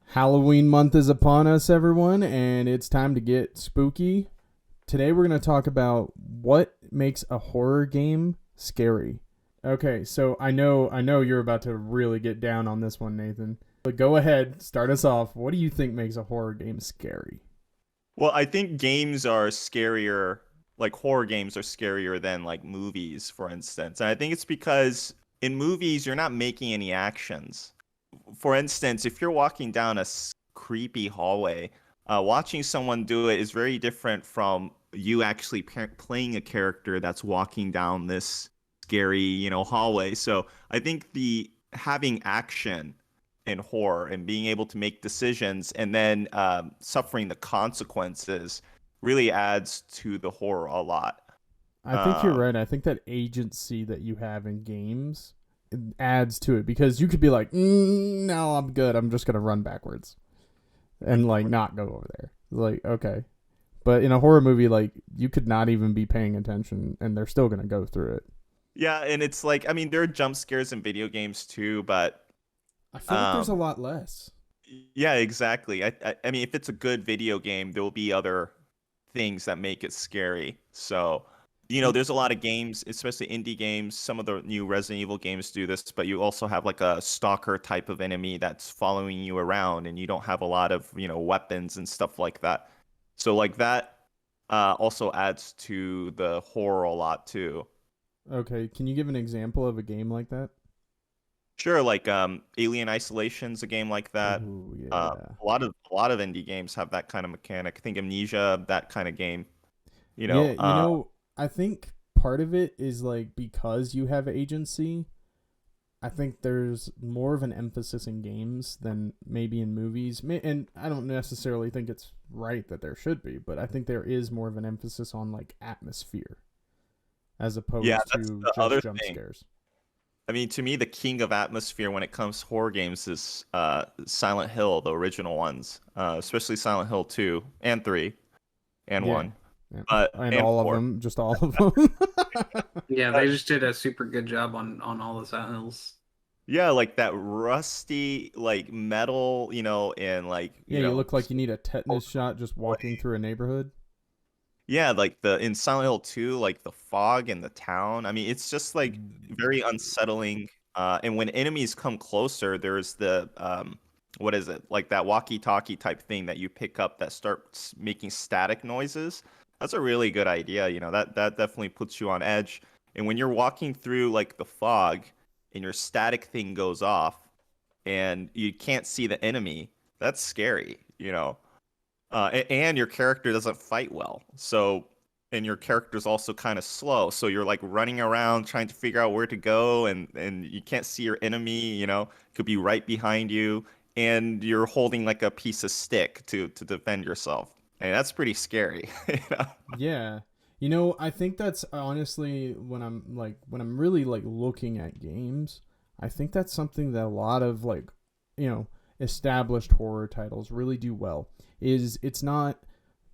Halloween month is upon us, everyone, and it's time to get spooky. Today we're going to talk about what makes a horror game scary. Okay, so I know you're about to really get down on this one, Nathan. But go ahead, start us off. What do you think makes a horror game scary? Well, I think games are scarier, like horror games are scarier than like movies, for instance. And I think it's because in movies, you're not making any actions. For instance, if you're walking down a creepy hallway, watching someone do it is very different from you actually playing a character that's walking down this scary, hallway. So I think the having action in horror and being able to make decisions and then suffering the consequences really adds to the horror a lot. I think you're Um, right. I think that agency that you have in games adds to it because you could be like, no, I'm good. I'm just going to run backwards and like not go over there. Like, okay. But in a horror movie, like you could not even be paying attention and they're still going to go through it. yeah, and it's like, I mean, there are jump scares in video games too, but I feel like there's a um, lot less. yeah, exactly. I mean, if it's a good video game, there will be other things that make it scary. So, You, there's a lot of games, especially indie games. Some of the new Resident Evil games do this, but you also have like a stalker type of enemy that's following you around, and you don't have a lot of, weapons and stuff like that. So, like that also adds to the horror a lot too. okay, can you give an example of a game like that? Sure, like Alien Isolation's a game like that. Oh Uh, yeah. a lot of indie games have that kind of mechanic. I think Amnesia, that kind of game. You Yeah, know, uh, I think part of it is like because you have agency, I think there's more of an emphasis in games than maybe in movies. And I don't necessarily think it's right that there should be, but I think there is more of an emphasis on like atmosphere as yeah, opposed that's to the just other jump thing. scares. I mean, to me, the king of atmosphere when it comes to horror games is Silent Hill, the original ones, especially Silent Hill 2 and 3 and Yeah. 1, Yeah. And and all of 4. them, just all of them. Yeah, Uh, they just did a super good job on all the Sentinels. yeah, like that rusty, like metal, and like, Yeah, you look like you need a tetanus shot just walking through a neighborhood. yeah, like the in Silent Hill 2, like the fog in the town. I mean, it's just like very unsettling. And when enemies come closer, there's the what is it? Like that walkie-talkie type thing that you pick up that starts making static noises. That's a really good idea. That definitely puts you on edge. And when you're walking through like the fog and your static thing goes off and you can't see the enemy, that's scary. And your character doesn't fight well. So, and your character's also kind of slow. So you're like running around trying to figure out where to go, and you can't see your enemy. Could be right behind you, and you're holding like a piece of stick to defend yourself. And that's pretty scary. you know? Yeah. I think that's honestly when I'm really like looking at games, I think that's something that a lot of like, you know, established horror titles really do well. Is it's not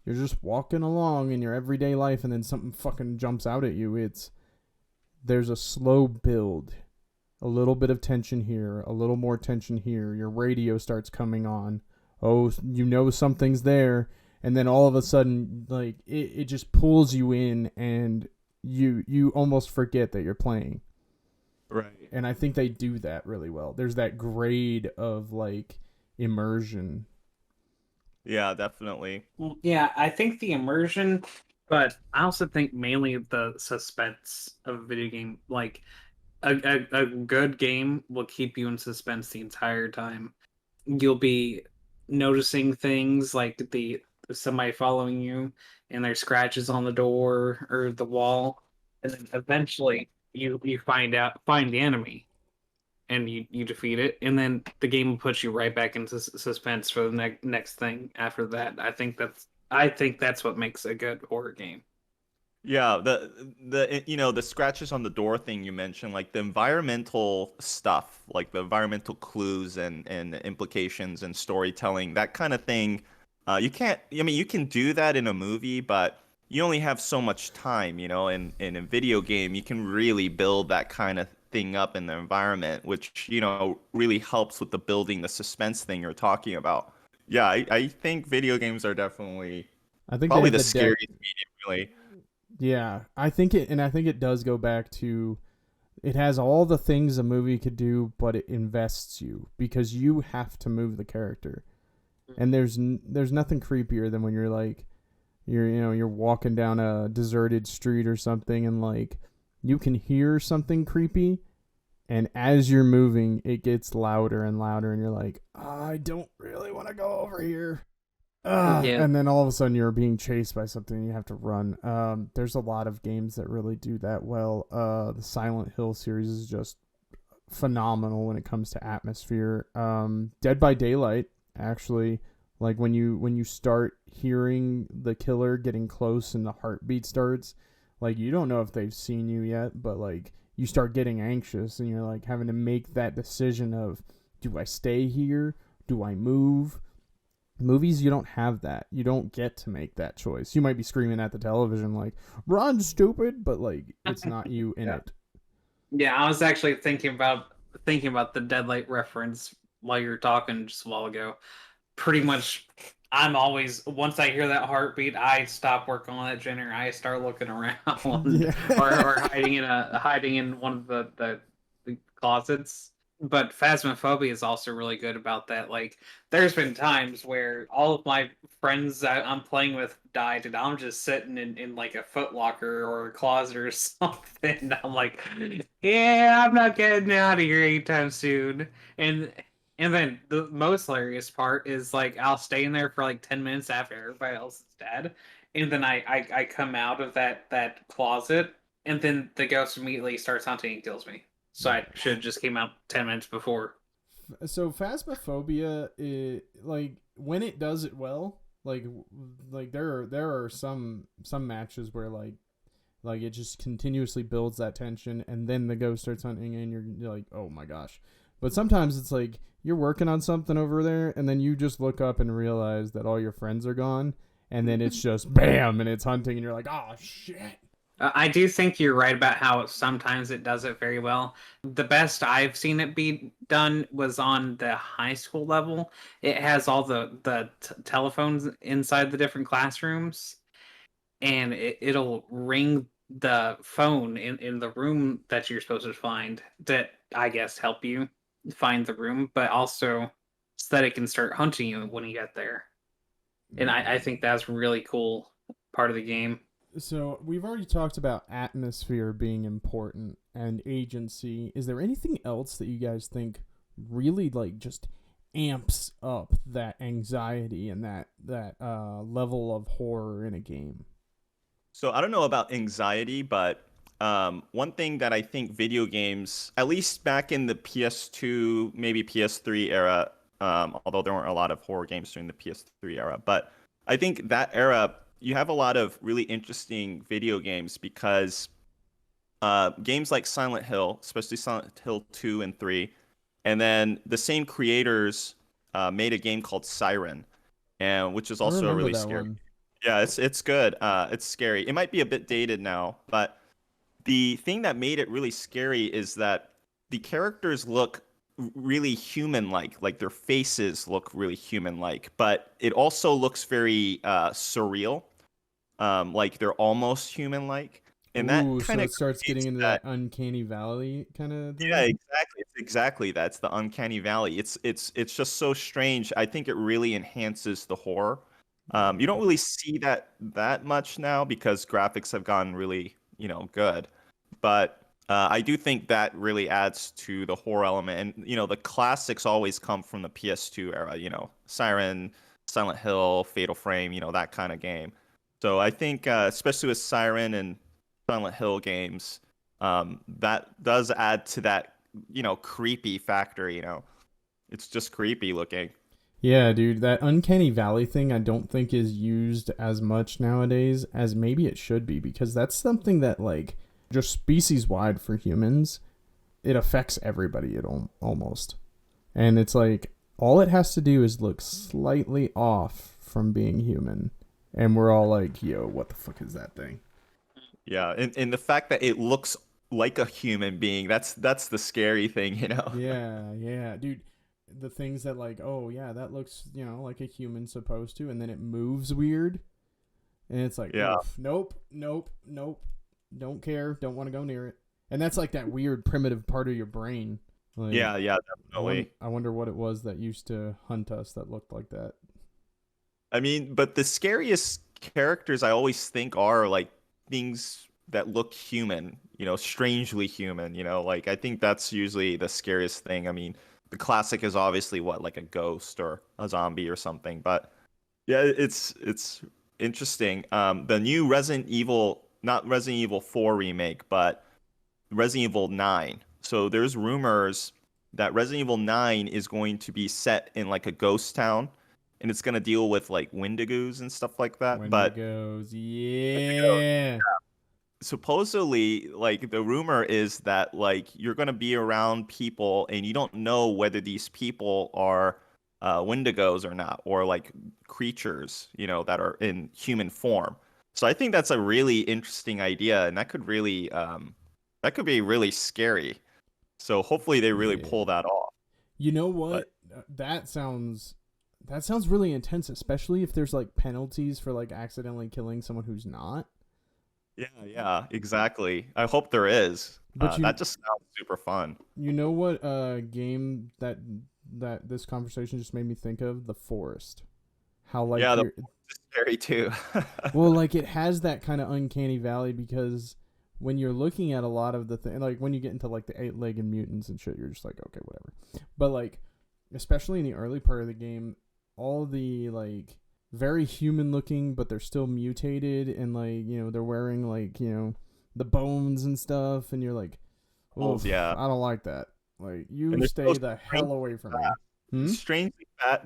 you're just walking along in your everyday life and then something fucking jumps out at you. It's there's a slow build. A little bit of tension here, a little more tension here. Your radio starts coming on. Oh, something's there, and then all of a sudden, like it just pulls you in, and you almost forget that you're playing. Right. And I think they do that really well. There's that grade of like immersion. Yeah, definitely. Well, yeah, I think the immersion, but I also think mainly the suspense of a video game. Like a good game will keep you in suspense the entire time. You'll be noticing things like the somebody following you and there's scratches on the door or the wall, and then eventually you find the enemy and you defeat it, and then the game will put you right back into suspense for the next thing after that. I think that's what makes a good horror game. Yeah, the scratches on the door thing you mentioned, like the environmental stuff, like the environmental clues and implications and storytelling, that kind of thing. You can't, I mean, you can do that in a movie, but you only have so much time, and in a video game, you can really build that kind of thing up in the environment, which, really helps with the building the suspense thing you're talking about. Yeah, I think video games are definitely I think they probably have the the deck. scariest medium, really. Yeah, I think it does go back to it has all the things a movie could do, but it invests you because you have to move the character. And there's nothing creepier than when you're like you're walking down a deserted street or something and like you can hear something creepy and as you're moving it gets louder and louder and you're like, I don't really want to go over here. Yeah. And then all of a sudden you're being chased by something and you have to run. There's a lot of games that really do that well. The Silent Hill series is just phenomenal when it comes to atmosphere. Dead by Daylight, actually, like when you start hearing the killer getting close and the heartbeat starts, like you don't know if they've seen you yet, but like you start getting anxious and you're like having to make that decision of, do I stay here? Do I move? Movies, you don't have that. You don't get to make that choice. You might be screaming at the television like, run, stupid, but like it's not you in Yeah. it. Yeah, I was actually thinking about the Deadlight reference while you were talking just a while ago. Pretty much, I'm always once I hear that heartbeat, I stop working on that generator. I start looking around, Yeah. or hiding in one of the closets. But Phasmophobia is also really good about that. Like, there's been times where all of my friends that I'm playing with died, and I'm just sitting in like a Foot Locker or a closet or something. And I'm like, yeah, I'm not getting out of here anytime soon. And and then the most hilarious part is like I'll stay in there for like 10 minutes after everybody else is dead, and then I come out of that closet, and then the ghost immediately starts hunting and kills me. So I should have just came out 10 minutes before. So Phasmophobia, like when it does it well, like there are some matches where like it just continuously builds that tension, and then the ghost starts hunting, and you're like, oh my gosh. But sometimes it's like you're working on something over there, and then you just look up and realize that all your friends are gone, and then it's just bam, and it's hunting, and you're like, oh shit. I do think you're right about how sometimes it does it very well. The best I've seen it be done was on the high school level. It has all the telephones inside the different classrooms, and it'll ring the phone in the room that you're supposed to find that I guess help you find the room, but also so that it can start hunting you when you get there. And I think that's really cool part of the game. So we've already talked about atmosphere being important and agency. Is there anything else that you guys think really like just amps up that anxiety and that level of horror in a game? So I don't know about anxiety, but one thing that I think video games, at least back in the PS2, maybe PS3 era, although there weren't a lot of horror games during the PS3 era, but I think that era, you have a lot of really interesting video games because games like Silent Hill, especially Silent Hill 2 and 3, and then the same creators made a game called Siren, and which is I also a remember really that scary. one. Yeah, it's good. It's scary. It might be a bit dated now, but the thing that made it really scary is that the characters look really human-like, like their faces look really human-like, but it also looks very surreal, like they're almost human-like, and that Ooh, kind so of it starts getting creates into that. that uncanny valley kind of Yeah, thing. exactly. It's exactly that's the uncanny valley. It's just so strange. I think it really enhances the horror. You Yeah. don't really see that much now because graphics have gotten really, good. But I do think that really adds to the horror element. And the classics always come from the PS2 era. Siren, Silent Hill, Fatal Frame. That kind of game. So I think, especially with Siren and Silent Hill games, that does add to that, creepy factor. It's just creepy looking. Yeah, dude, that uncanny valley thing I don't think is used as much nowadays as maybe it should be, because that's something that like just species wide for humans, it affects everybody almost. And it's like all it has to do is look slightly off from being human and we're all like, "Yo, what the fuck is that thing?" Yeah, and the fact that it looks like a human being, that's the scary thing, you know? Yeah, yeah, dude. The things that like, oh yeah, that looks, like a human supposed to, and then it moves weird, and it's like, Yeah. oof, nope, nope, nope, don't care, don't want to go near it. And that's like that weird primitive part of your brain. Like, Yeah, yeah, definitely. I wonder what it was that used to hunt us that looked like that. I mean, but the scariest characters I always think are like things that look human, strangely human, like I think that's usually the scariest thing. I mean, the classic is obviously what, like a ghost or a zombie or something, but yeah, it's interesting. The new Resident Evil, not Resident Evil 4 remake, but Resident Evil 9. So there's rumors that Resident Evil 9 is going to be set in like a ghost town and it's going to deal with like Wendigos and stuff like that. But Wendigos, yeah. supposedly, like the rumor is that like you're going to be around people and you don't know whether these people are Wendigos or not, or like creatures, that are in human form. So I think that's a really interesting idea, and that could be really scary. So hopefully they really Yeah. pull that off. You know But what? That sounds really intense, especially if there's like penalties for like accidentally killing someone who's not. yeah, yeah, exactly. I hope there is. But That just sounds super fun. you know what game that this conversation just made me think of? The Forest. How like Yeah, the you're is scary too. well, like it has that kind of uncanny valley because when you're looking at a lot of the thing, like when you get into like the eight-legged mutants and shit, you're just like, okay, whatever. But like, especially in the early part of the game, all the like very human looking, but they're still mutated and like they're wearing like the bones and stuff, and you're like, Oh, oof, yeah. I don't like that. Like And you they're stay so the hell strangely away from me. fast. Hmm.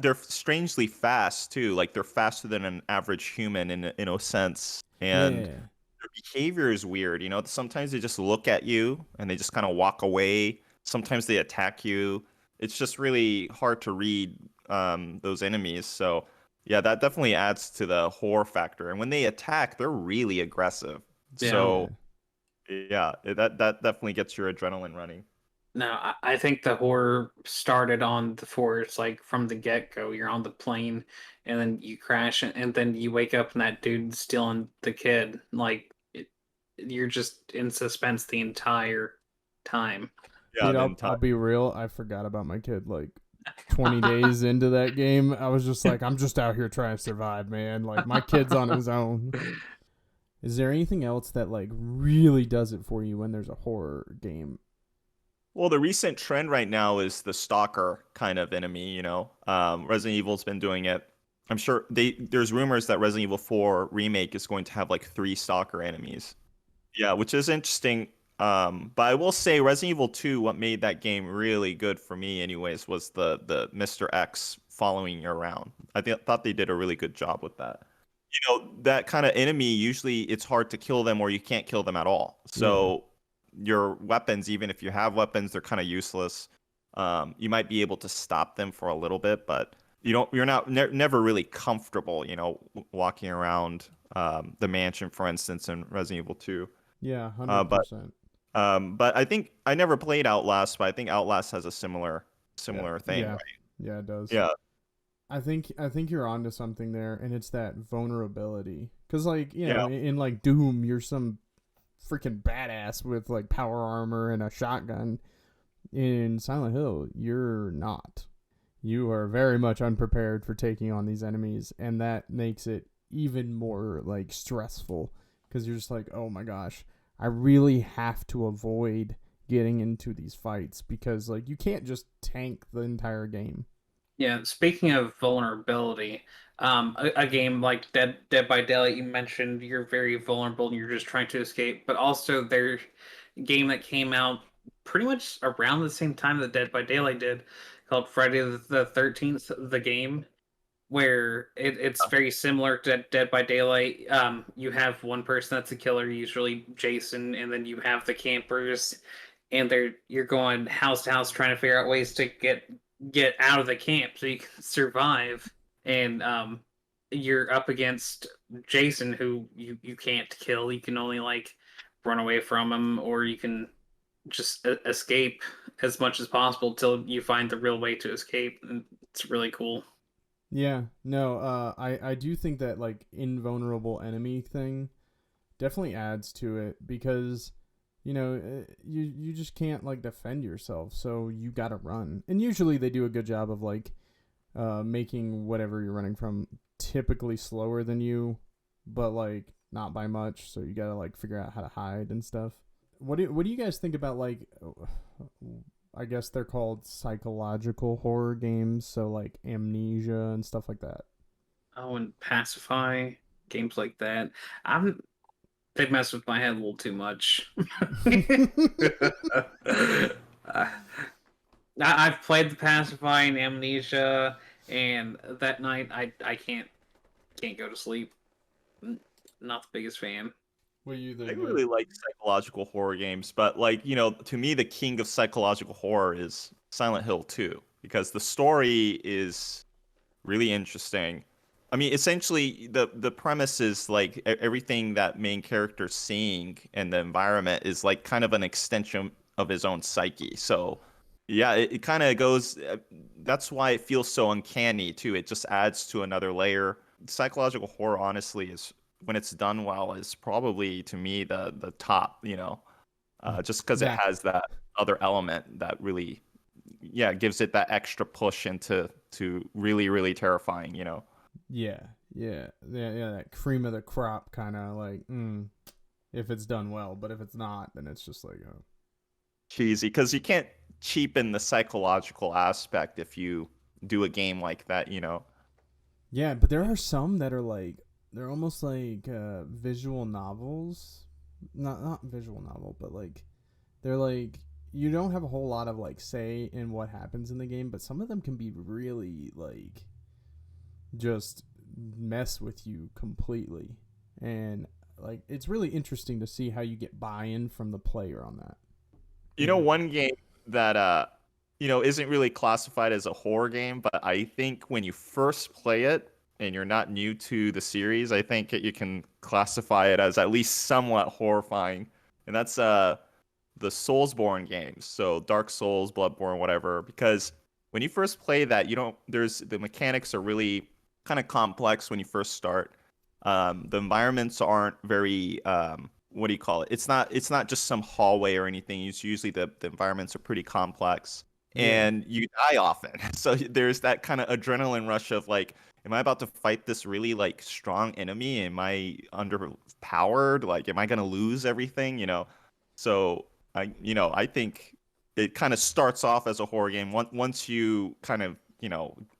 They're strangely fast too. Like they're faster than an average human in a sense. And Yeah. their behavior is weird. Sometimes they just look at you and they just kind of walk away. Sometimes they attack you. It's just really hard to read those enemies. So yeah, that definitely adds to the horror factor. And when they attack, they're really aggressive. Yeah. Yeah. So yeah, that definitely gets your adrenaline running. No, I think the horror started on the force, like from the get-go. You're on the plane, and then you crash, and then you wake up, and that dude's stealing the kid. Like, you're just in suspense the entire time. Yeah, Dude, the I'll entire be real. I forgot about my kid like 20 days into that game. I was just like, I'm just out here trying to survive, man. Like my kid's on his own. Is there anything else that like really does it for you when there's a horror game? Well, the recent trend right now is the stalker kind of enemy, Resident Evil's been doing it. I'm sure there's rumors that Resident Evil 4 remake is going to have like three stalker enemies. Yeah, which is interesting. But I will say Resident Evil 2, what made that game really good for me anyways, was the Mr. X following you around. Thought they did a really good job with that. That kind of enemy, usually it's hard to kill them or you can't kill them at all. Yeah. So your weapons, even if you have weapons, they're kind of useless. You might be able to stop them for a little bit, but you're not never really comfortable, walking around the mansion, for instance, in Resident Evil 2. Yeah, Uh, but 100%. but I think I never played Outlast, but I think Outlast has a Yeah. similar thing, Yeah. right? Yeah, it does. Yeah, I think you're onto something there, and it's that vulnerability. Cause like yeah, in like Doom, you're some freaking badass with like power armor and a shotgun. In Silent Hill, you're not. You are very much unprepared for taking on these enemies, and that makes it even more like stressful because you're just like, oh my gosh, I really have to avoid getting into these fights because like you can't just tank the entire game. Yeah, speaking of vulnerability, a game like Dead by Daylight, you mentioned you're very vulnerable and you're just trying to escape, but also their game that came out pretty much around the same time that Dead by Daylight did, called Friday the 13th, the game, where it's very similar to Dead by Daylight. You have one person that's a killer, usually Jason, and then you have the campers, and you're going house to house trying to figure out ways to get out of the camp so you can survive. And you're up against Jason, who you can't kill. You can only like run away from him, or you can just escape as much as possible till you find the real way to escape. And it's really cool. Yeah, no, I do think that like invulnerable enemy thing definitely adds to it because you just can't like defend yourself, so you gotta run. And usually they do a good job of like making whatever you're running from typically slower than you, but like not by much. So you gotta like figure out how to hide and stuff. What do you guys think about like? I guess they're called psychological horror games, so like Amnesia and stuff like that. Oh, and Pacify, games like that. I'm they mess with my head a little too much. Uh, I've played the Pacify and Amnesia, and that night I can't go to sleep. Not the biggest fan. What do you I think? really like psychological horror games, but like, to me the king of psychological horror is Silent Hill 2 because the story is really interesting. I mean, essentially the premise is like everything that main character's seeing and the environment is like kind of an extension of his own psyche. So, yeah, it kind of goes that's why it feels so uncanny too. It just adds to another layer. Psychological horror honestly is when it's done well is probably to me the top, just because it That has that other element that really yeah, gives it that extra push into to really, really terrifying. yeah, that cream of the crop kind of like if it's done well, but if it's not, then it's just like Cheesy because you can't cheapen the psychological aspect if you do a game like that. yeah. But there are some that are like they're almost like visual novels, not visual novel, but like they're like you don't have a whole lot of like say in what happens in the game, but some of them can be really like just mess with you completely. And like it's really interesting to see how you get buy-in from the player on that. Yeah. One game that isn't really classified as a horror game, but I think when you first play it and you're not new to the series, I think you can classify it as at least somewhat horrifying. And that's the Soulsborne games. So Dark Souls, Bloodborne, whatever, because when you first play that, you don't there's the mechanics are really kind of complex when you first start. The environments aren't very what do you call it? It's not just some hallway or anything. It's usually the environments are pretty complex Yeah. and you die often. So there's that kind of adrenaline rush of like, am I about to fight this really like strong enemy? Am I underpowered? Like, am I gonna lose everything? So I think it kind of starts off as a horror game. Once you kind of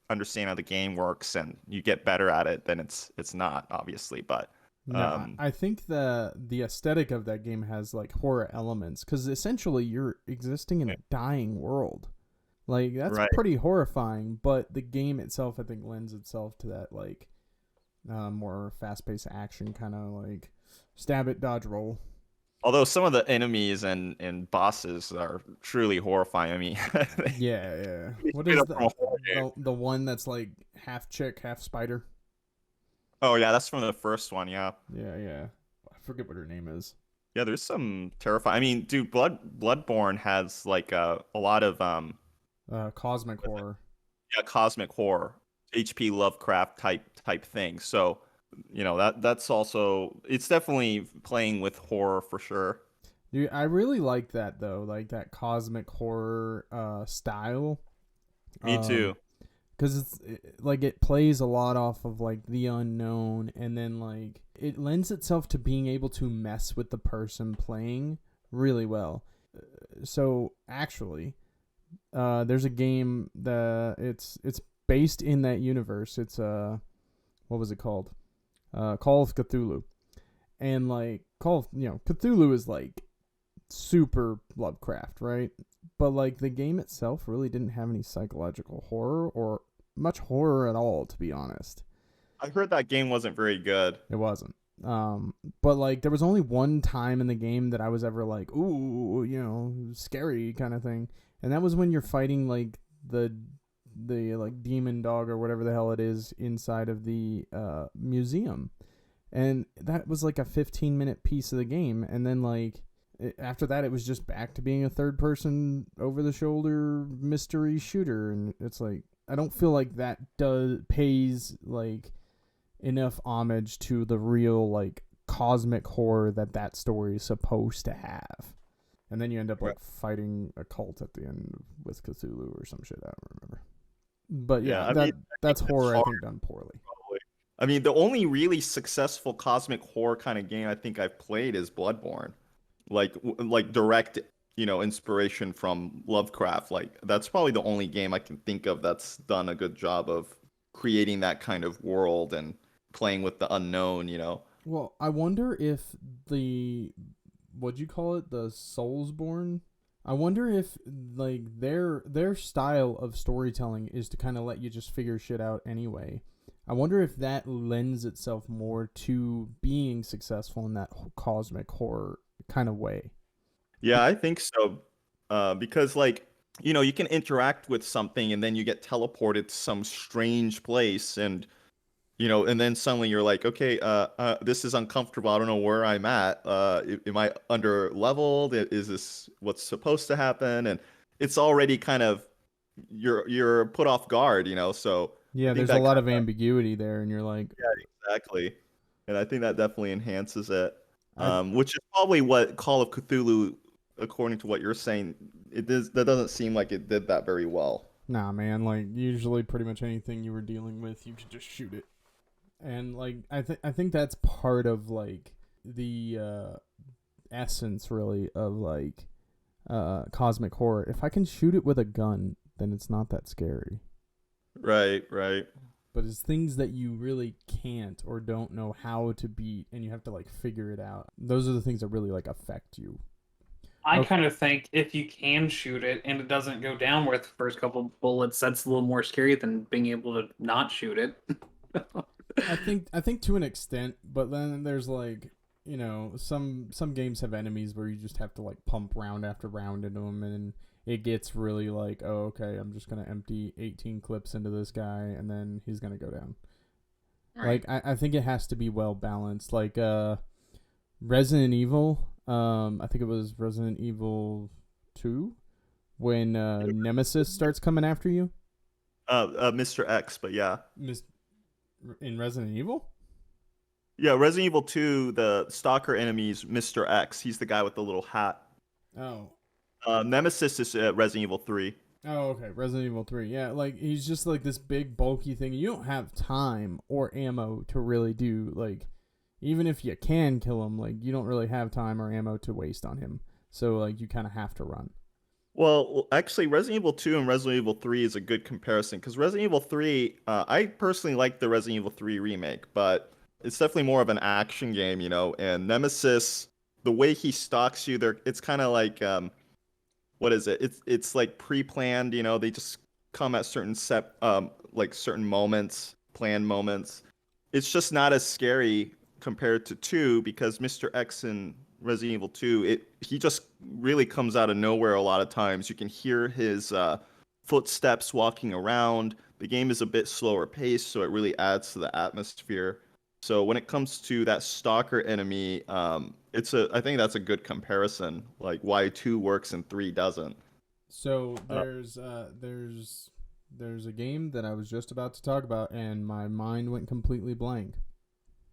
understand how the game works and you get better at it, then it's not obviously, but No, I think the aesthetic of that game has like horror elements because essentially you're existing in a dying world. Like that's right. pretty horrifying, but the game itself I think lends itself to that like more fast-paced action kind of like stab it, dodge, roll. Although some of the enemies and bosses are truly horrifying. I mean, Yeah, yeah. they What straight is up from a horror game. the one that's like half chick, half spider? Oh yeah, that's from the first one. Yeah, Yeah, yeah. I forget what her name is. yeah. There's some terrifying. I mean, dude, Bloodborne has like a lot of Cosmic horror. yeah, cosmic horror, H.P. Lovecraft type thing. So that's also it's definitely playing with horror for sure. Dude, I really like that though, like that cosmic horror style. Me Um, too. because like it plays a lot off of like the unknown, and then like it lends itself to being able to mess with the person playing really well. So actually, there's a game that it's based in that universe. It's what was it called? Call of Cthulhu, and like Cthulhu is like super Lovecraft, right? But like the game itself really didn't have any psychological horror or much horror at all, to be honest. I heard that game wasn't very good. It wasn't. But like there was only one time in the game that I was ever like, ooh, scary kind of thing, and that was when you're fighting like the like demon dog or whatever the hell it is inside of the museum, and that was like a 15-minute piece of the game, and then like after that it was just back to being a third person over the shoulder mystery shooter, and it's like I don't feel like that pays like enough homage to the real like cosmic horror that story is supposed to have. And then you end up like fighting a cult at the end with Cthulhu or some shit. I don't remember. But yeah, that's horror. I think done poorly. Probably. I mean, the only really successful cosmic horror kind of game I think I've played is Bloodborne, like direct inspiration from Lovecraft. Like that's probably the only game I can think of that's done a good job of creating that kind of world and playing with the unknown. Well, I wonder if what'd you call it, the Soulsborne? I wonder if like their style of storytelling is to kind of let you just figure shit out anyway. I wonder if that lends itself more to being successful in that cosmic horror kind of way. Yeah, I think so. Because like you can interact with something and then you get teleported to some strange place, and and then suddenly you're like, okay, this is uncomfortable. I don't know where I'm at. Am I under leveled? Is this what's supposed to happen? And it's already kind of you're put off guard, So yeah, there's a lot of ambiguity there, and you're like, yeah, exactly. And I think that definitely enhances it, which is probably what Call of Cthulhu, according to what you're saying, that doesn't seem like it did that very well. Nah, man. Like usually, pretty much anything you were dealing with, you could just shoot it. And like I think that's part of like the essence really of like cosmic horror. If I can shoot it with a gun, then it's not that scary. Right. But it's things that you really can't or don't know how to beat, and you have to like figure it out. Those are the things that really like affect you. I kind of think if you can shoot it and it doesn't go down with the first couple bullets, that's a little more scary than being able to not shoot it. I think to an extent, but then there's like some games have enemies where you just have to like pump round after round into them, and it gets really like, oh okay, I'm just gonna empty 18 clips into this guy and then he's gonna go down. Right. Like I think it has to be well balanced. Like Resident Evil, I think it was Resident Evil 2 when Nemesis starts coming after you. Mr. X, but yeah. In Resident Evil? Yeah, Resident Evil 2, the stalker enemy is Mr. X. He's the guy with the little hat. Oh. Nemesis is Resident Evil 3. Oh, okay. Resident Evil 3. Yeah, like he's just like this big bulky thing. You don't have time or ammo to really do like, even if you can kill him, like you don't really have time or ammo to waste on him. So like you kind of have to run. Well, actually, Resident Evil 2 and Resident Evil 3 is a good comparison because Resident Evil 3, I personally like the Resident Evil 3 remake, but it's definitely more of an action game, And Nemesis, the way he stalks you, it's kind of like, what is it? It's like pre-planned, They just come at certain certain moments, planned moments. It's just not as scary compared to 2 because Mr. X and Resident Evil 2, he just really comes out of nowhere a lot of times. You can hear his footsteps walking around. The game is a bit slower paced, so it really adds to the atmosphere. So when it comes to that stalker enemy, I think that's a good comparison. Like why 2 works and 3 doesn't. So there's a game that I was just about to talk about, and my mind went completely blank.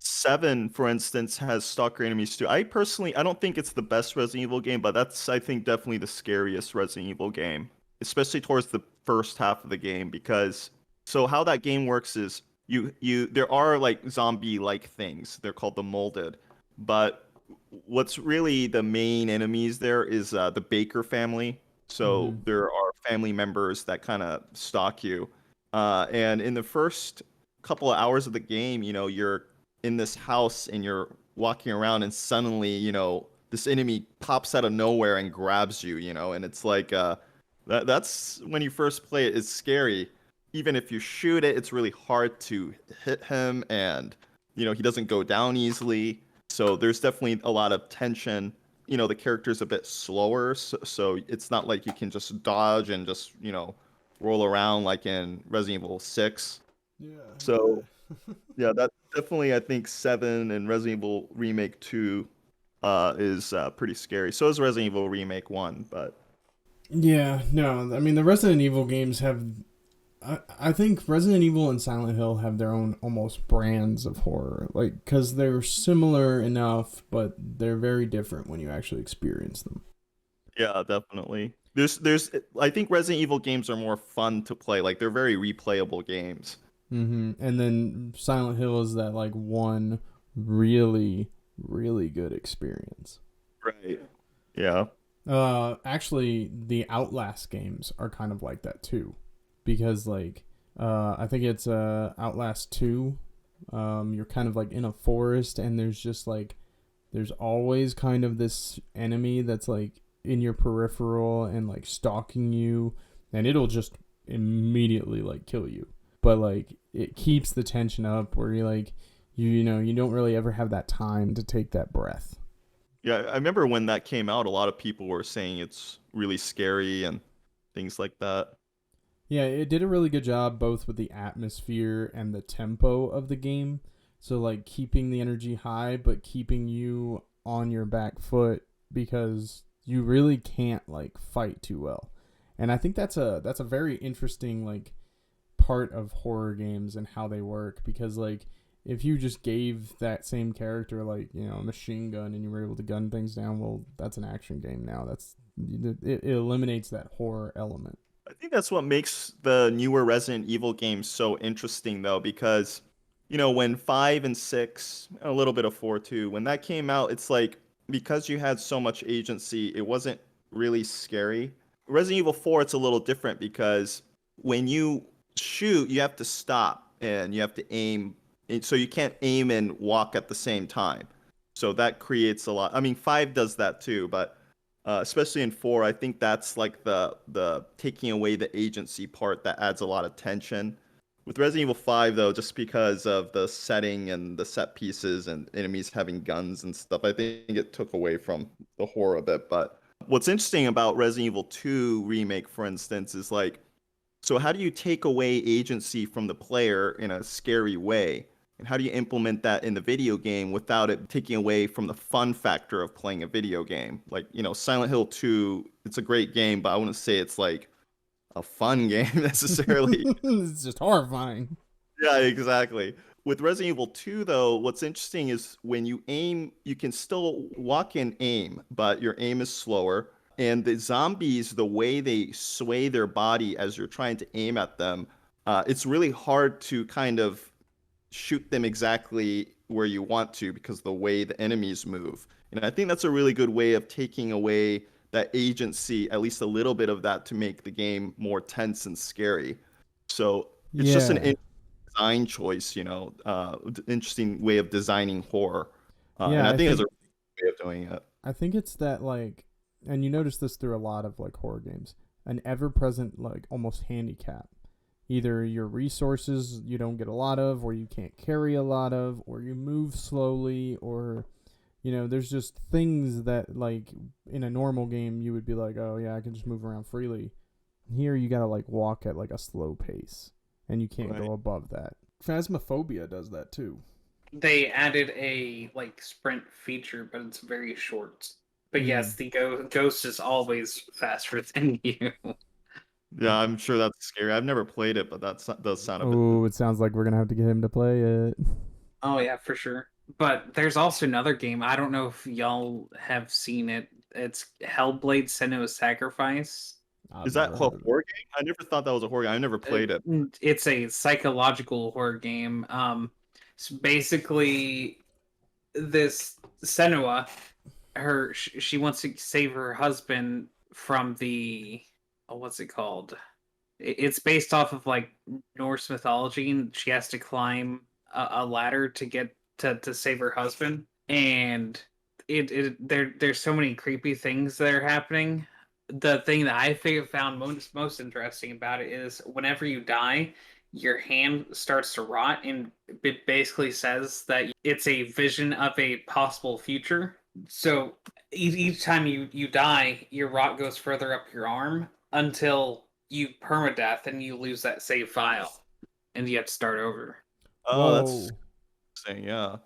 7, for instance, has stalker enemies too. I don't think it's the best Resident Evil game, but that's, I think, definitely the scariest Resident Evil game, especially towards the first half of the game. Because so how that game works is there are like zombie-like things. They're called the molded, but what's really the main enemies there is the Baker family. So there are family members that kind of stalk you, and in the first couple of hours of the game, you're in this house and you're walking around and suddenly, this enemy pops out of nowhere and grabs you, you know, and it's like that's when you first play it, it's scary. Even if you shoot it, it's really hard to hit him, and you know, he doesn't go down easily. So there's definitely a lot of tension. You know, the character's a bit slower, so it's not like you can just dodge and just, you know, roll around like in Resident Evil 6. Yeah, So yeah. yeah, that definitely, I think 7 and Resident Evil Remake 2 is pretty scary. So is Resident Evil Remake 1, but Yeah, no, I mean the Resident Evil games have. I think Resident Evil and Silent Hill have their own almost brands of horror, like because they're similar enough, but they're very different when you actually experience them. yeah, definitely. There's I think Resident Evil games are more fun to play. Like they're very replayable games. And then Silent Hill is that like one really, really good experience. Right. Yeah. Actually, the Outlast games are kind of like that too, because like, I think it's Outlast 2. You're kind of like in a forest, and there's just like, there's always kind of this enemy that's like in your peripheral and like stalking you, and it'll just immediately like kill you. But like, it keeps the tension up where you're like, you know, you don't really ever have that time to take that breath. Yeah, I remember when that came out, a lot of people were saying it's really scary and things like that. Yeah, it did a really good job both with the atmosphere and the tempo of the game. So like keeping the energy high but keeping you on your back foot because you really can't like fight too well. And I think that's a very interesting like part of horror games and how they work, because like if you just gave that same character like, you know, a machine gun and you were able to gun things down, well, that's an action game now. It eliminates that horror element. I think that's what makes the newer Resident Evil games so interesting, though, because, you know, when 5 and 6, a little bit of 4 too, when that came out, it's like because you had so much agency, it wasn't really scary. Resident Evil 4, it's a little different because when you shoot, you have to stop and you have to aim. So you can't aim and walk at the same time. So that creates a lot. I mean, 5 does that too, but especially in 4, I think that's like the taking away the agency part that adds a lot of tension. With Resident Evil 5 though, just because of the setting and the set pieces and enemies having guns and stuff, I think it took away from the horror a bit. But what's interesting about Resident Evil 2 remake, for instance, is like, so how do you take away agency from the player in a scary way? And how do you implement that in the video game without it taking away from the fun factor of playing a video game? Like, you know, Silent Hill 2, it's a great game, but I wouldn't say it's like a fun game necessarily. It's just horrifying. Yeah, exactly. With Resident Evil 2, though, what's interesting is when you aim, you can still walk and aim, but your aim is slower. And the zombies, the way they sway their body as you're trying to aim at them, it's really hard to kind of shoot them exactly where you want to because the way the enemies move. And I think that's a really good way of taking away that agency, at least a little bit of that, to make the game more tense and scary. So it's just an Yeah. design choice, you know, interesting way of designing horror. And Yeah, I I think it's a think way of doing it. I think it's that like, and you notice this through a lot of like horror games, an ever-present like almost handicap. Either your resources you don't get a lot of, or you can't carry a lot of, or you move slowly, or you know, there's just things that like in a normal game you would be like, oh yeah, I can just move around freely. Here you gotta like walk at like a slow pace, and you can't Right. go above that. Phasmophobia does that too. They added a like sprint feature, but it's very short. But Mm. yes, the ghost is always faster than you. Yeah, I'm sure that's scary. I've never played it, but does sound a bit. Oh, it sounds like we're gonna have to get him to play it. Oh yeah, for sure. But there's also another game. I don't know if y'all have seen it. It's Hellblade: Senua's Sacrifice. I've Is that never a heard of it. horror game? I never thought that was a horror game. I never played it. It's a psychological horror game. So basically, this Senua, she wants to save her husband from the what's it called? It's based off of like Norse mythology, and she has to climb a ladder to get to save her husband. And there's so many creepy things that are happening. The thing that I found most interesting about it is whenever you die, your hand starts to rot, and it basically says that it's a vision of a possible future. So each time you die, your rot goes further up your arm until you permadeath and you lose that save file, and you have to start over. Oh, that's Whoa. interesting. Yeah.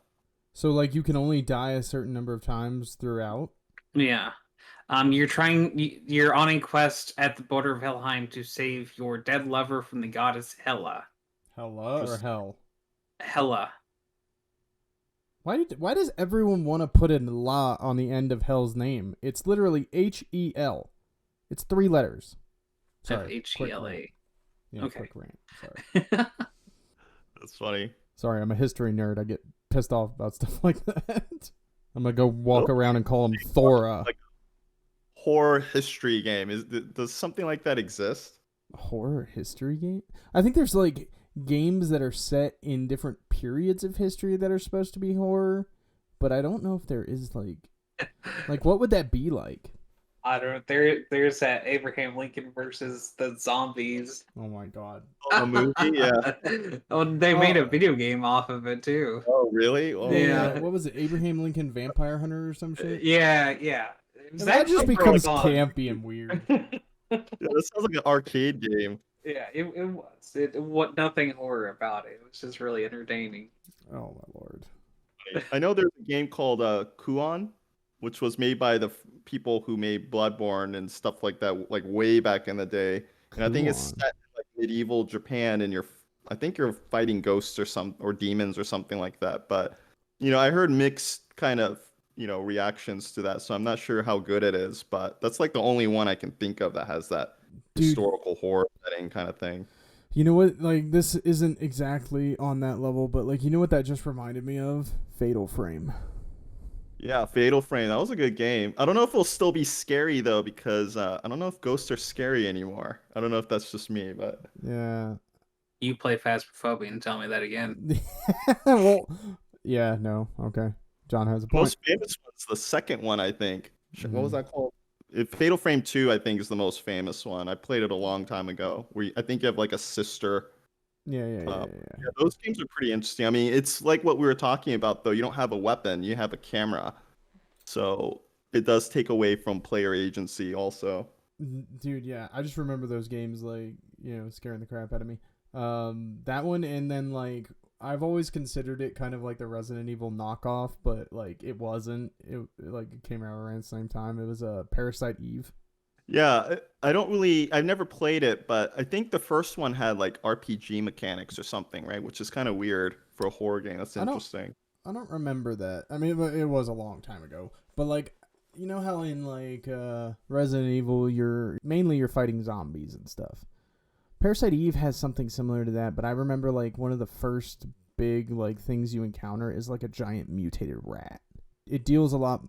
So like you can only die a certain number of times throughout. Yeah. You're on a quest at the border of Helheim to save your dead lover from the goddess Hela. Hella or Just hell? Hela. Why does everyone want to put a la on the end of hell's name? It's literally HEL. It's 3 letters. Sorry. Quick FHELA. rant. Yeah, Okay. quick rant. Sorry. that's funny. Sorry, I'm a history nerd. I get pissed off about stuff like that. I'm gonna go walk around and call him Thora. Like horror history game. Does something like that exist? Horror history game? I think there's like games that are set in different periods of history that are supposed to be horror, but I don't know if there is like what would that be like? I don't know. There's that Abraham Lincoln versus the zombies. Oh my god. Oh, the movie, yeah. Oh, they made a video game off of it too. Oh, really? Oh, Yeah. What was it? Abraham Lincoln Vampire Hunter or some shit? Yeah. It was That just actually becomes really fun. campy and weird. Yeah, that sounds like an arcade game. Yeah, it was. It what nothing horror about it. It was just really entertaining. Oh my lord. I know there's a game called Kuon, which was made by the people who made Bloodborne and stuff like that, like way back in the day. And I think it's Kuon. set in like medieval Japan, and I think you're fighting ghosts or demons or something like that. But I heard mixed kind of reactions to that, so I'm not sure how good it is. But that's like the only one I can think of that has that Dude. historical horror setting kind of thing. You know what? Like, this isn't exactly on that level, but like, you know what that just reminded me of? Fatal Frame. Yeah, Fatal Frame. That was a good game. I don't know if it'll still be scary though, because I don't know if ghosts are scary anymore. I don't know if that's just me, but Yeah. You play Phasmophobia and tell me that again. Well, yeah, no, okay. John has a point. most famous one's the second one, I think. What was Mhm. that called? Fatal Frame 2, I think, is the most famous one. I played it a long time ago. I think you have like a sister. Yeah. Yeah, those games are pretty interesting. I mean, it's like what we were talking about, though. You don't have a weapon, you have a camera. So it does take away from player agency also. Dude, yeah. I just remember those games, like, scaring the crap out of me. That one, and then, like, I've always considered it kind of like the Resident Evil knockoff, but, like, it wasn't. It came out around the same time. It was Parasite Eve. Yeah, I've never played it, but I think the first one had like RPG mechanics or something, right? Which is kind of weird for a horror game. That's interesting. I don't remember that. I mean, it was a long time ago. But, like, you know how in, like, Resident Evil, you're fighting zombies and stuff. Parasite Eve has something similar to that, but I remember, like, one of the first big, like, things you encounter is, like, a giant mutated rat. It deals a lot,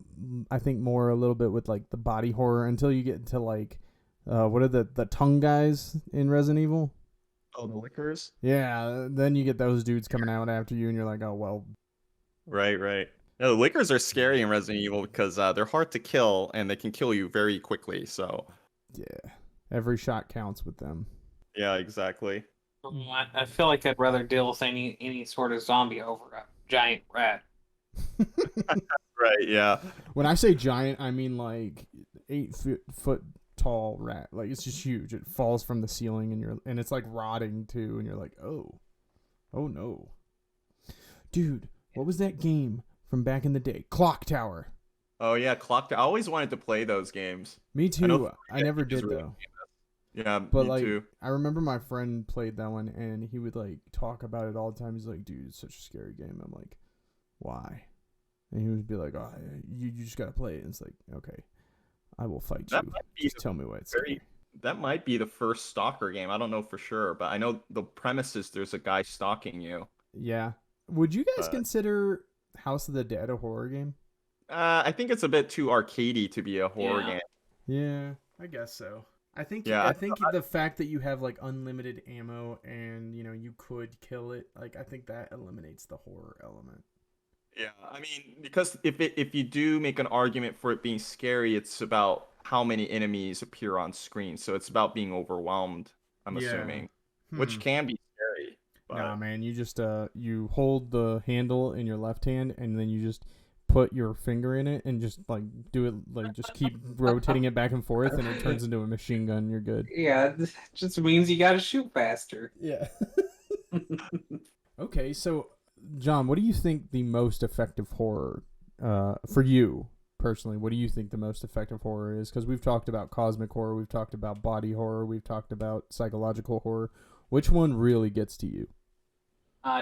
I think, more a little bit with, like, the body horror until you get to, like, what are the tongue guys in Resident Evil? Oh, the lickers? Yeah, then you get those dudes coming out after you, and you're like, oh, well. Right. No, the lickers are scary in Resident Evil because they're hard to kill, and they can kill you very quickly, so... Yeah, every shot counts with them. Yeah, exactly. I feel like I'd rather deal with any sort of zombie over a giant rat. Right, yeah. When I say giant, I mean like 8 foot tall rat. Like, it's just huge. It falls from the ceiling, and it's like rotting too, and you're like, oh no, dude. What was that game from back in the day? Clock Tower. Oh yeah, Clock Tower. I always wanted to play those games. Me too. I never is did really though. Yeah, But me like, too. I remember my friend played that one, and he would like talk about it all the time. He's like, dude, it's such a scary game. I'm like, why? And he would be like, oh, you just gotta play it. And it's like, okay, I will fight That you. might be Just tell me why it's scary. That might be the first stalker game. I don't know for sure, but I know the premise is there's a guy stalking you. Yeah. Would you guys consider House of the Dead a horror game? I think it's a bit too arcadey to be a horror game. Yeah, I guess so. I think Yeah, I think the fact that you have like unlimited ammo and you could kill it, like I think that eliminates the horror element. Yeah, I mean, because if you do make an argument for it being scary, it's about how many enemies appear on screen. So it's about being overwhelmed, I'm Yeah. assuming, which Hmm. can be scary. Nah, But man, you just you hold the handle in your left hand and then you just put your finger in it and just like do it like just keep rotating it back and forth and it turns into a machine gun. You're good. Yeah, it just means you gotta shoot faster. Yeah. Okay, so John, what do you think the most effective horror for you personally? What do you think the most effective horror is? Because we've talked about cosmic horror, we've talked about body horror, we've talked about psychological horror. Which one really gets to you?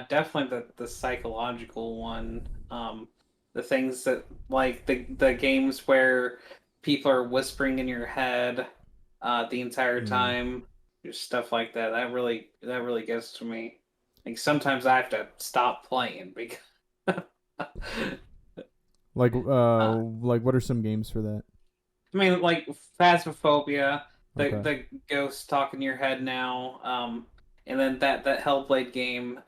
Definitely the psychological one. The things that like the games where people are whispering in your head the entire Mm. time, just stuff like that. That really gets to me. Like sometimes I have to stop playing because Like what are some games for that? I mean, like Phasmophobia, the Okay. the ghosts talk in your head now, and then that Hellblade game.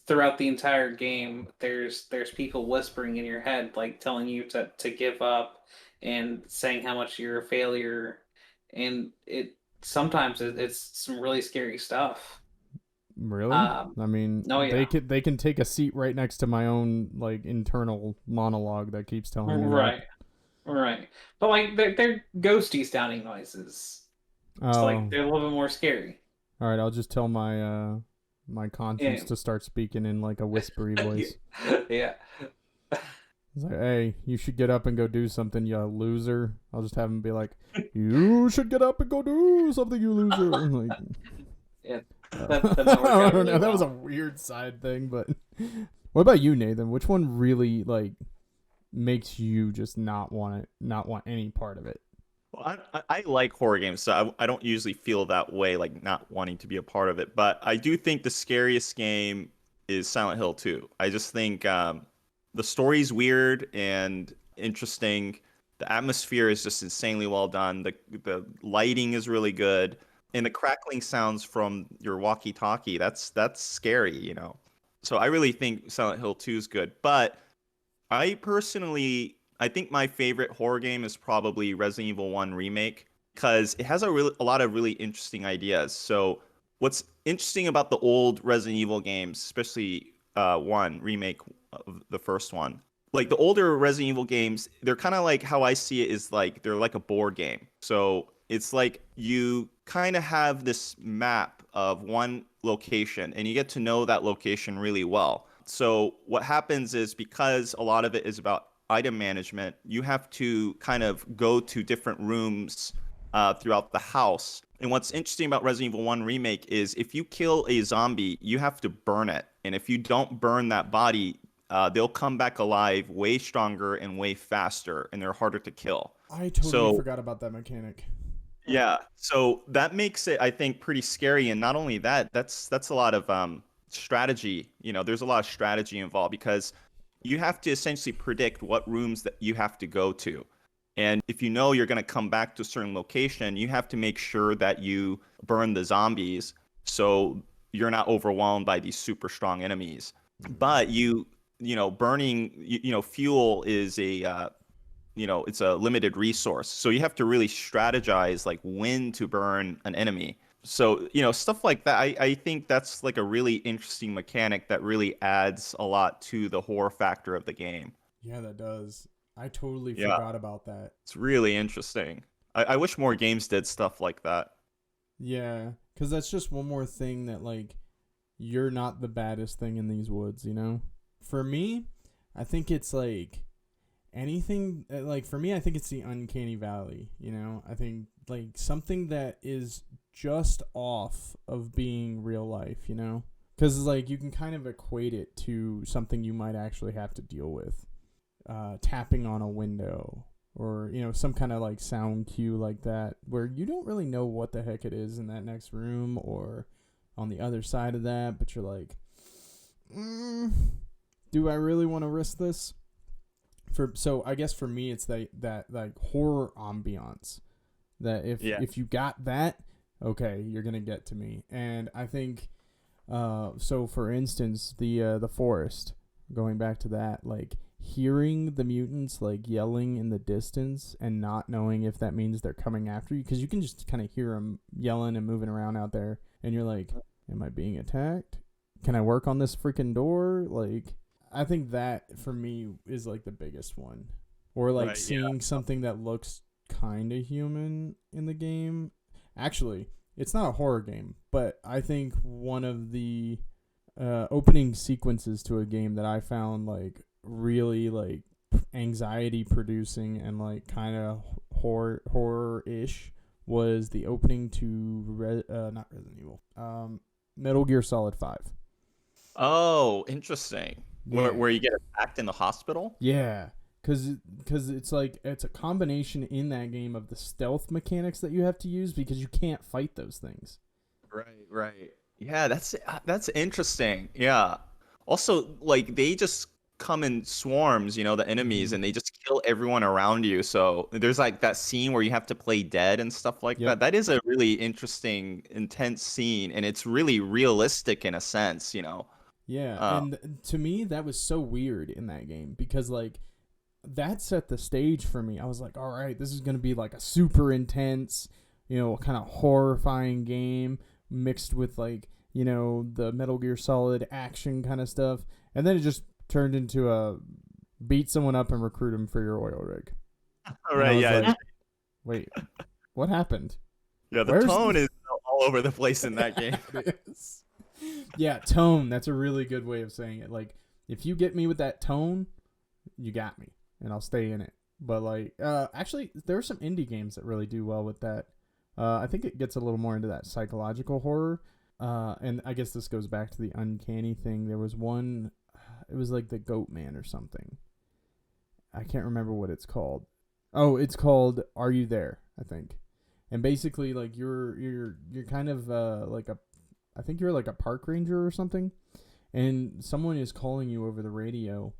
Throughout the entire game, there's people whispering in your head, like telling you to give up and saying how much you're a failure, and it's some really scary stuff. Really? Um, I mean, oh yeah, they can take a seat right next to my own like internal monologue that keeps telling me that. right, right, but like they're ghosty sounding noises. It's like Oh, they're a little bit more scary. all right. I'll just tell my my Yeah. conscience to start speaking in like a whispery voice. Yeah. It's like, hey, you should get up and go do something, you loser. I'll just have him be like, you should get up and go do something, you loser. Like, Yeah. That might work I out don't really know. That was a well. weird side thing, but what about you, Nathan? Which one really like makes you just not want any part of it? well, I like horror games, so I don't usually feel that way, like not wanting to be a part of it. But I do think the scariest game is Silent Hill 2. I just think the story's weird and interesting. The atmosphere is just insanely well done. The lighting is really good, and the crackling sounds from your walkie-talkie, that's scary, you know. So I really think Silent Hill 2 is good. But I think my favorite horror game is probably Resident Evil 1 Remake because it has a lot of really interesting ideas. So, what's interesting about the old Resident Evil games, especially 1 Remake of the first one, like the older Resident Evil games, they're kind of like how I see it is like they're like a board game. So, it's like you kind of have this map of one location and you get to know that location really well. So what happens is because a lot of it is about item management, you have to kind of go to different rooms throughout the house. And what's interesting about Resident Evil 1 Remake is if you kill a zombie, you have to burn it. And if you don't burn that body, they'll come back alive way stronger and way faster, and they're harder to kill. I totally So forgot about that mechanic. yeah, so that makes it, I think, pretty scary. And not only that, that's a lot of strategy. You know, there's a lot of strategy involved because you have to essentially predict what rooms that you have to go to. And if you know you're going to come back to a certain location, you have to make sure that you burn the zombies so you're not overwhelmed by these super strong enemies. But you know, burning, you know, fuel is a you know, it's a limited resource. So you have to really strategize like when to burn an enemy. So, you know, stuff like that. I think that's like a really interesting mechanic that really adds a lot to the horror factor of the game. Yeah, that does. I totally Yeah, forgot about that. it's really interesting. I wish more games did stuff like that. Yeah, because that's just one more thing that like you're not the baddest thing in these woods, you know. For me, I think it's like anything like for me I think it's the uncanny valley, you know. I think like something that is just off of being real life, you know, because like you can kind of equate it to something you might actually have to deal with, tapping on a window or you know some kind of like sound cue like that where you don't really know what the heck it is in that next room or on the other side of that, but you're like, do I really want to risk this? So I guess for me it's that like horror ambiance that Yeah. if you got that, okay, you're gonna get to me. And I think so for instance the forest, going back to that, like hearing the mutants like yelling in the distance and not knowing if that means they're coming after you, because you can just kind of hear them yelling and moving around out there, and you're like, am I being attacked? Can I work on this freaking door? Like, I think that for me is like the biggest one. Or like Right, seeing something that looks kind of human in the game. Actually, it's not a horror game, but I think one of the opening sequences to a game that I found like really like anxiety producing and like kind of horror ish was the opening to not Resident Evil, Metal Gear Solid 5. Oh, interesting. Yeah. Where you get attacked in the hospital? Yeah, because it's like it's a combination in that game of the stealth mechanics that you have to use because you can't fight those things. Right. Yeah, that's interesting. Yeah. Also, like they just come in swarms, the enemies, and they just kill everyone around you. So there's like that scene where you have to play dead and stuff like Yep. that. That is a really interesting, intense scene, and it's really realistic in a sense. Yeah, Uh, and to me that was so weird in that game because like that set the stage for me. I was like, all right, this is gonna be like a super intense, kind of horrifying game mixed with like the Metal Gear Solid action kind of stuff, and then it just turned into a beat someone up and recruit them for your oil rig. all And I right, was yeah. like, wait, what happened? Yeah, the Where's tone the- is all over the place in that game. It is. Yeah, tone. That's a really good way of saying it. Like, if you get me with that tone, you got me, and I'll stay in it. But like, actually, there are some indie games that really do well with that. I think it gets a little more into that psychological horror. And I guess this goes back to the uncanny thing. There was one, it was like the Goat Man or something. I can't remember what it's called. Oh, it's called Are You There? I think. And basically, like you're kind of like I think you're like a park ranger or something, and someone is calling you over the radio,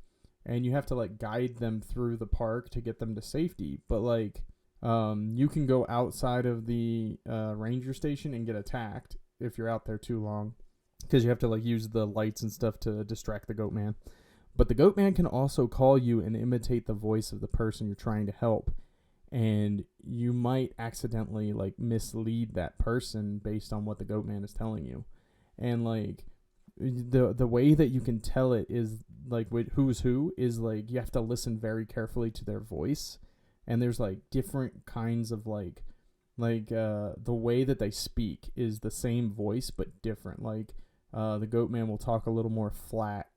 and you have to like guide them through the park to get them to safety. But like, you can go outside of the ranger station and get attacked if you're out there too long, because you have to like use the lights and stuff to distract the Goat Man. But the Goat Man can also call you and imitate the voice of the person you're trying to help, and you might accidentally like mislead that person based on what the Goat Man is telling you. And like the way that you can tell it is like with who's who is like you have to listen very carefully to their voice, and there's like different kinds of like the way that they speak is the same voice but different. Like the Goat Man will talk a little more flat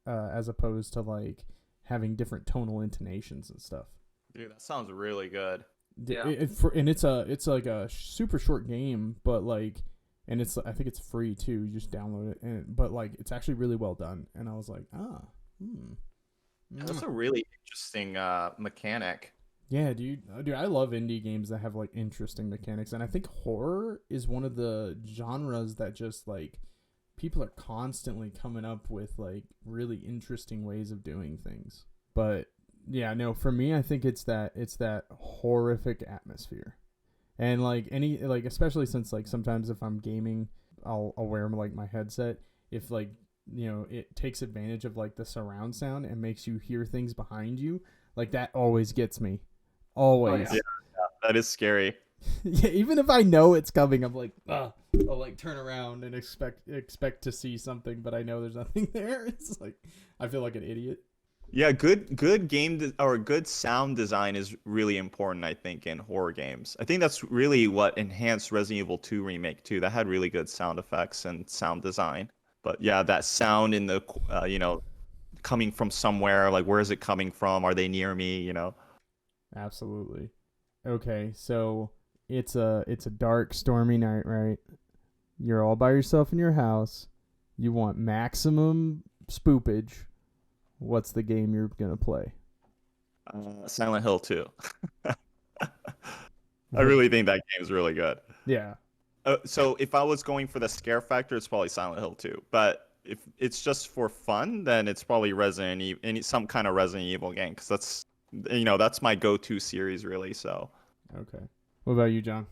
as opposed to like having different tonal intonations and stuff. Dude, that sounds really good. Yeah. And it's like a super short game, but like, and I think it's free too. You just download it, but like it's actually really well done. And I was like, That's a really interesting mechanic. yeah, dude, I love indie games that have like interesting mechanics, and I think horror is one of the genres that just like people are constantly coming up with like really interesting ways of doing things. But yeah, no, for me, I think it's that horrific atmosphere, and like especially since like sometimes if I'm gaming, I'll wear like my headset. If like it takes advantage of like the surround sound and makes you hear things behind you, like that always gets me, always. Oh, yeah. Yeah, that is scary. Yeah, even if I know it's coming, I'm like, I'll like turn around and expect to see something, but I know there's nothing there. It's like I feel like an idiot. Yeah, good or good sound design is really important, I think, in horror games. I think that's really what enhanced Resident Evil 2 remake too. That had really good sound effects and sound design. But yeah, that sound in the coming from somewhere, like where is it coming from? Are they near me? Absolutely. Okay, so it's a dark, stormy night, right? You're all by yourself in your house. You want maximum spoopage. What's the game you're gonna play? Silent Hill 2. I really think that game's really good. Yeah. So if I was going for the scare factor, it's probably Silent Hill 2. But if it's just for fun, then it's probably Resident Evil, some kind of Resident Evil game, because that's my go-to series, really. So. Okay. What about you, John?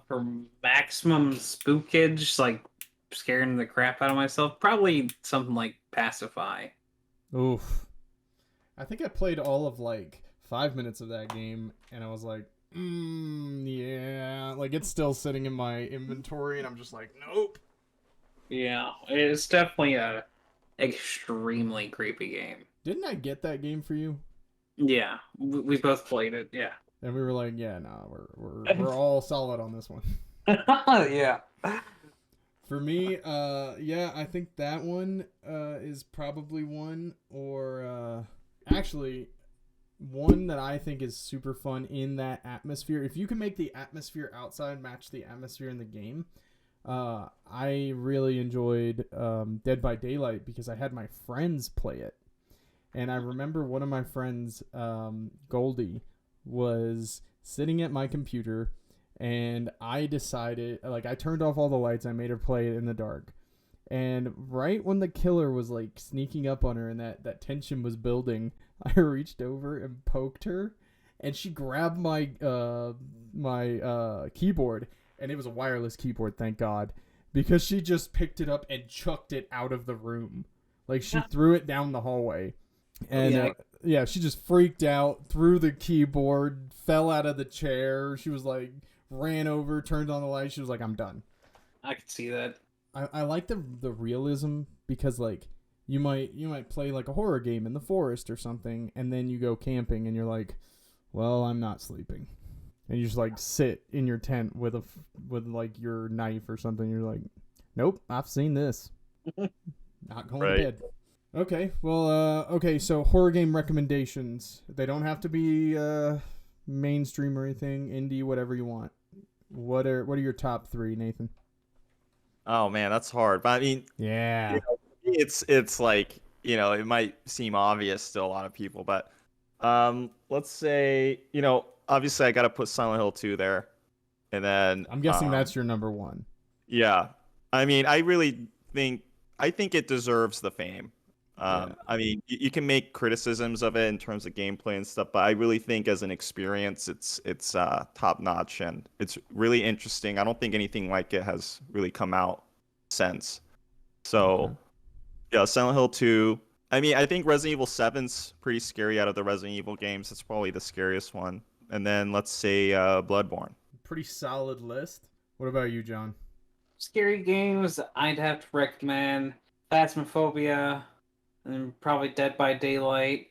For maximum spookage, like scaring the crap out of myself, probably something like Pacify. Oof. I think I played all of like 5 minutes of that game, and I was like, yeah, like it's still sitting in my inventory, and I'm just like, nope. Yeah, it's definitely a extremely creepy game. Didn't I get that game for you? Yeah, we both played it. Yeah. And we were like, yeah, nah, we're all solid on this one. Yeah. For me, yeah, I think that one is probably one, or actually one that I think is super fun in that atmosphere. If you can make the atmosphere outside match the atmosphere in the game, I really enjoyed Dead by Daylight because I had my friends play it. And I remember one of my friends, Goldie, was sitting at my computer, and I decided, like, I turned off all the lights. I made her play it in the dark. And right when the killer was, like, sneaking up on her and that tension was building, I reached over and poked her, and she grabbed my keyboard, and it was a wireless keyboard, thank God, because she just picked it up and chucked it out of the room. Like, she threw it down the hallway. And yeah, she just freaked out, threw the keyboard, fell out of the chair. She was like, ran over, turned on the light. She was like, I'm done. I could see that. I like the realism because like you might play like a horror game in the forest or something, and then you go camping and you're like, well, I'm not sleeping, and you just like sit in your tent with like your knife or something. You're like, nope, I've seen this. Not going to bed. Okay, well, okay, so horror game recommendations. They don't have to be mainstream or anything, indie, whatever you want. What are your top three, Nathan? Oh man, that's hard. But I mean, Yeah. it's like, it might seem obvious to a lot of people, but let's say, obviously I got to put Silent Hill 2 there. And then I'm guessing that's your number one. Yeah. I mean, I think it deserves the fame. I mean, you can make criticisms of it in terms of gameplay and stuff, but I really think as an experience, it's top notch and it's really interesting. I don't think anything like it has really come out since. So, yeah, Silent Hill 2. I mean, I think Resident Evil 7's pretty scary out of the Resident Evil games. It's probably the scariest one. And then let's say Bloodborne. Pretty solid list. What about you, John? Scary games, I'd have to recommend Phasmophobia, and probably Dead by Daylight.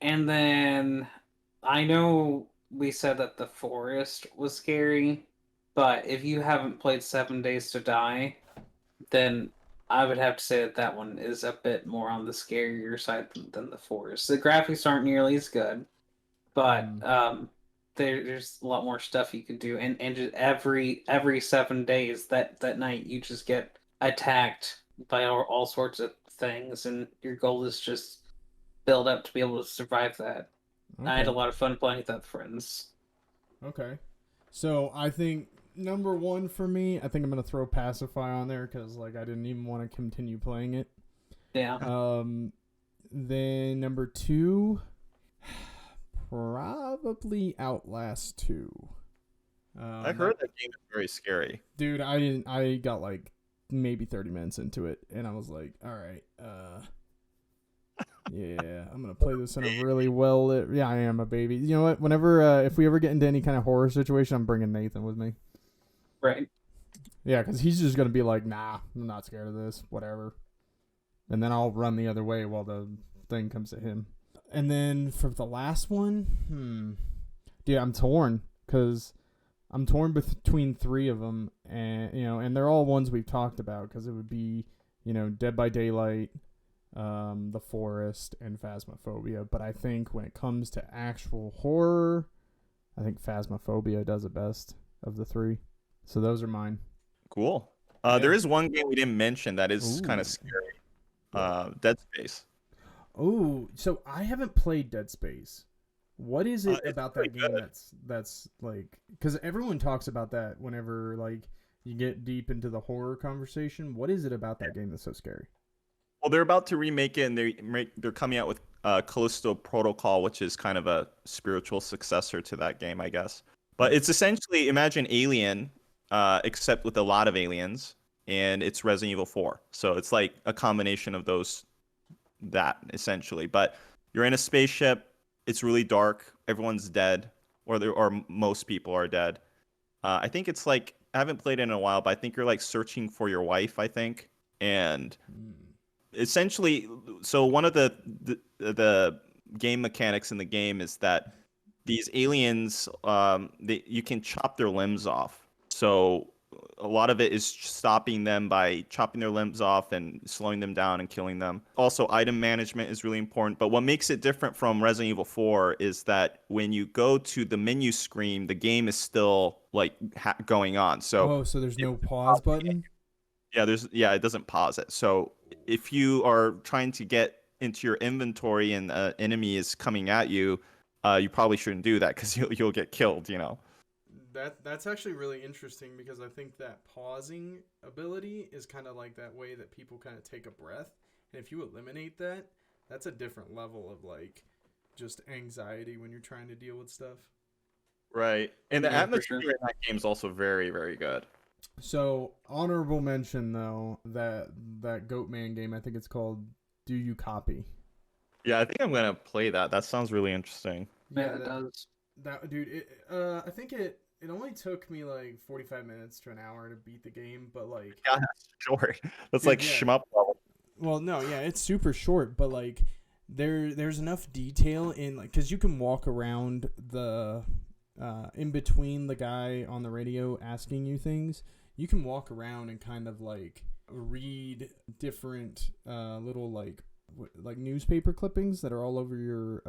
And then I know we said that The Forest was scary, but if you haven't played 7 Days to Die, then I would have to say that that one is a bit more on the scarier side than The Forest. The graphics aren't nearly as good, but there's a lot more stuff you can do, and just every 7 days that night you just get attacked by all sorts of things, and your goal is just build up to be able to survive that. I had a lot of fun playing with that with friends. Okay, so I think number one for me, I think I'm gonna throw Pacify on there because like I didn't even want to continue playing it. Yeah. Then number two, probably Outlast 2. I heard that game is very scary. Dude, I got like maybe 30 minutes into it, and I was like, all right, yeah, I'm gonna play this in a really well lit. Yeah, I am a baby. You know what? Whenever if we ever get into any kind of horror situation, I'm bringing Nathan with me. Right. Yeah, because he's just gonna be like, nah, I'm not scared of this, whatever. And then I'll run the other way while the thing comes to him. And then for the last one, dude, I'm torn because I'm torn between three of them, and and they're all ones we've talked about because it would be, Dead by Daylight, The Forest, and Phasmophobia. But I think when it comes to actual horror, I think Phasmophobia does it best of the three. So those are mine. Cool. There is one game we didn't mention that is kind of scary. Dead Space. Oh, so I haven't played Dead Space. What is it about that game that's like? Because everyone talks about that whenever like you get deep into the horror conversation. What is it about that game that's so scary? Well, they're about to remake it, and they're coming out with Callisto Protocol, which is kind of a spiritual successor to that game, I guess. But it's essentially imagine Alien, except with a lot of aliens, and it's Resident Evil 4. So it's like a combination of those that essentially. But you're in a spaceship. It's really dark. Everyone's dead, or most people are dead. I think it's like I haven't played it in a while, but I think you're like searching for your wife. I think, and essentially, so one of the game mechanics in the game is that these aliens, you can chop their limbs off. So a lot of it is stopping them by chopping their limbs off and slowing them down and killing them. Also, item management is really important. But what makes it different from Resident Evil 4 is that when you go to the menu screen, the game is still like going on. So so there's no pause button? yeah, it doesn't pause it. So if you are trying to get into your inventory and an enemy is coming at you, you probably shouldn't do that because you'll get killed, you know. That's actually really interesting because I think that pausing ability is kind of like that way that people kind of take a breath. And if you eliminate that, that's a different level of like just anxiety when you're trying to deal with stuff. Right. And the Yeah, for atmosphere sure. in that game is also very, very good. So honorable mention though, that Goatman game, I think it's called Do You Copy? Yeah, I think I'm gonna play that. That sounds really interesting. Yeah, it does. That dude, I think it only took me like 45 minutes to an hour to beat the game, but like Yeah, that's short. That's Dude, like yeah. shmup level. well, no, yeah, it's super short, but like there's enough detail in like cuz you can walk around the in between the guy on the radio asking you things. You can walk around and kind of like read different little like newspaper clippings that are all over your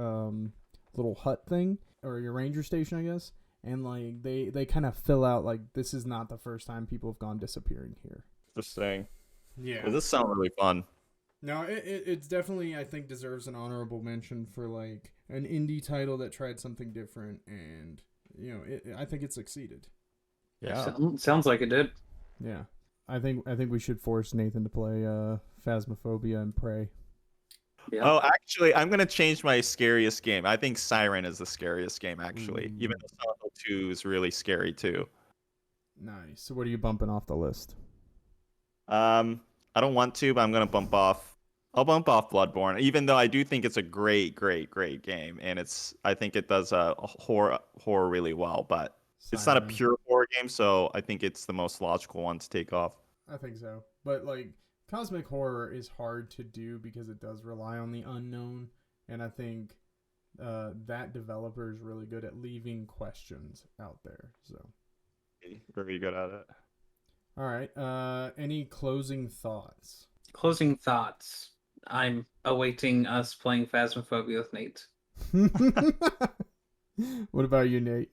little hut thing or your ranger station, I guess. And like they kind of fill out like this is not the first time people have gone disappearing here. Interesting. Yeah. Well, this sounds really fun. No, it's definitely I think deserves an honorable mention for like an indie title that tried something different, and you know I think it succeeded. Yeah. Sounds like it did. Yeah, I think we should force Nathan to play Phasmophobia and Prey. Yeah. Oh, actually, I'm gonna change my scariest game. I think Siren is the scariest game, actually. Even though Silent Hill 2 is really scary too. Nice. So what are you bumping off the list? I don't want to, but I'm gonna bump off. I'll bump off Bloodborne, even though I do think it's a great, great, great game, and I think it does horror really well. But it's not a Siren. pure horror game, so I think it's the most logical one to take off. I think so. But like cosmic horror is hard to do because it does rely on the unknown, and I think that developer is really good at leaving questions out there. So Very good at it. all right. Any closing thoughts? Closing thoughts. I'm awaiting us playing Phasmophobia with Nate. What about you, Nate?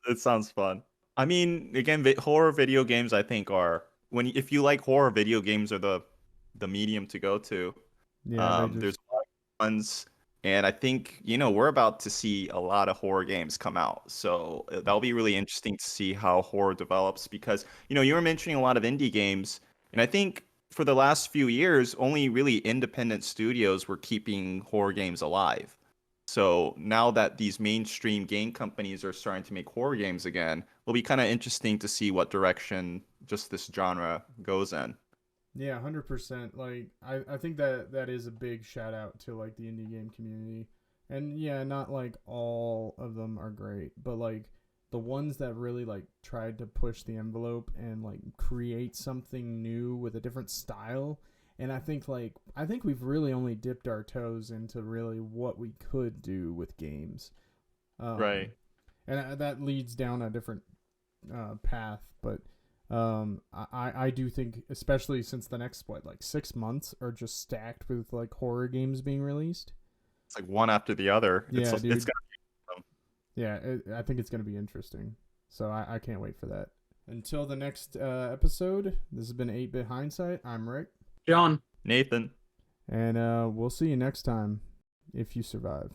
It sounds fun. I mean, again, horror video games I think are if you like horror, video games are the medium to go to. Yeah, There's a lot of ones, and I think we're about to see a lot of horror games come out. So that'll be really interesting to see how horror develops because you were mentioning a lot of indie games, and I think for the last few years, only really independent studios were keeping horror games alive. So now that these mainstream game companies are starting to make horror games again, it'll be kind of interesting to see what direction just this genre goes in. Yeah, 100%. Like I think that is a big shout out to like the indie game community. And yeah, not like all of them are great, but like the ones that really like tried to push the envelope and like create something new with a different style. And I think we've really only dipped our toes into really what we could do with games. Right. And that leads down a different path, but I do think, especially since the next 6 months are just stacked with like horror games being released. It's like one after the other. Yeah, it's dude. gonna be Yeah, I think it's gonna be interesting. So I can't wait for that. Until the next episode, this has been 8-Bit Hindsight. I'm Rick. John. Nathan. And we'll see you next time if you survive.